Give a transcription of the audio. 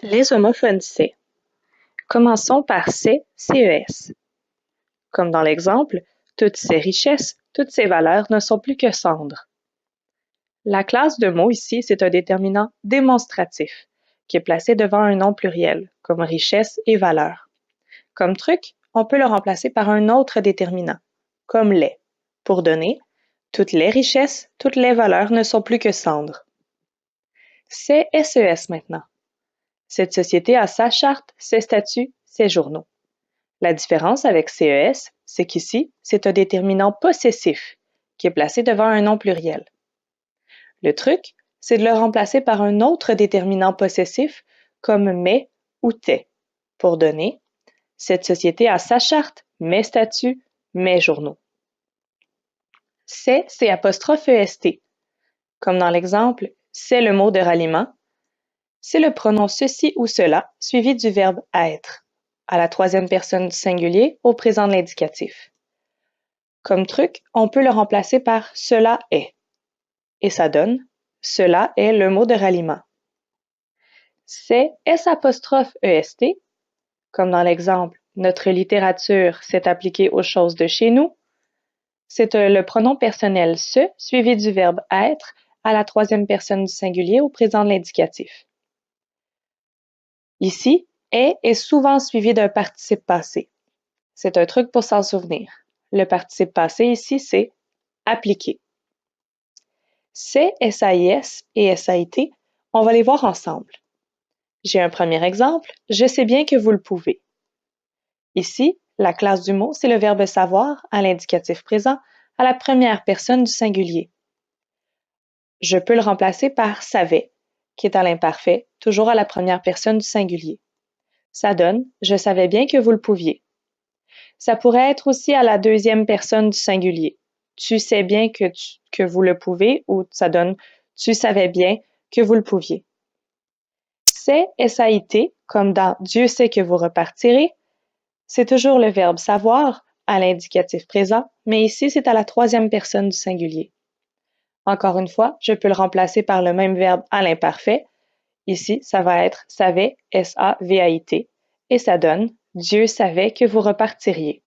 Les homophones C. Commençons par C, CES. Comme dans l'exemple, toutes ces richesses, toutes ces valeurs ne sont plus que cendres. La classe de mots ici, c'est un déterminant démonstratif qui est placé devant un nom pluriel, comme richesse et valeur. Comme truc, on peut le remplacer par un autre déterminant, comme les, pour donner toutes les richesses, toutes les valeurs ne sont plus que cendres. C'est SES maintenant. Cette société a sa charte, ses statuts, ses journaux. La différence avec CES, c'est qu'ici, c'est un déterminant possessif qui est placé devant un nom pluriel. Le truc, c'est de le remplacer par un autre déterminant possessif comme mes ou tes pour donner cette société a sa charte, mes statuts, mes journaux. C'est apostrophe EST. Comme dans l'exemple, c'est le mot de ralliement. C'est le pronom ceci ou cela suivi du verbe être, à la troisième personne du singulier au présent de l'indicatif. Comme truc, on peut le remplacer par cela est. Et ça donne cela est le mot de ralliement. C'est S''EST, comme dans l'exemple notre littérature s'est appliquée aux choses de chez nous. C'est le pronom personnel se suivi du verbe être à la troisième personne du singulier au présent de l'indicatif. Ici, est souvent suivi d'un participe passé. C'est un truc pour s'en souvenir. Le participe passé ici, c'est appliquer. C'est SAIS et SAIT, on va les voir ensemble. J'ai un premier exemple, je sais bien que vous le pouvez. Ici, la classe du mot, c'est le verbe savoir à l'indicatif présent à la première personne du singulier. Je peux le remplacer par savait, qui est à l'imparfait, toujours à la première personne du singulier. Ça donne je savais bien que vous le pouviez. Ça pourrait être aussi à la deuxième personne du singulier. Tu sais bien que vous le pouvez ou ça donne tu savais bien que vous le pouviez. C'est SAIT, comme dans Dieu sait que vous repartirez. C'est toujours le verbe savoir à l'indicatif présent, mais ici c'est à la troisième personne du singulier. Encore une fois, je peux le remplacer par le même verbe à l'imparfait. Ici, ça va être savait, SAVAIT, et ça donne Dieu savait que vous repartiriez.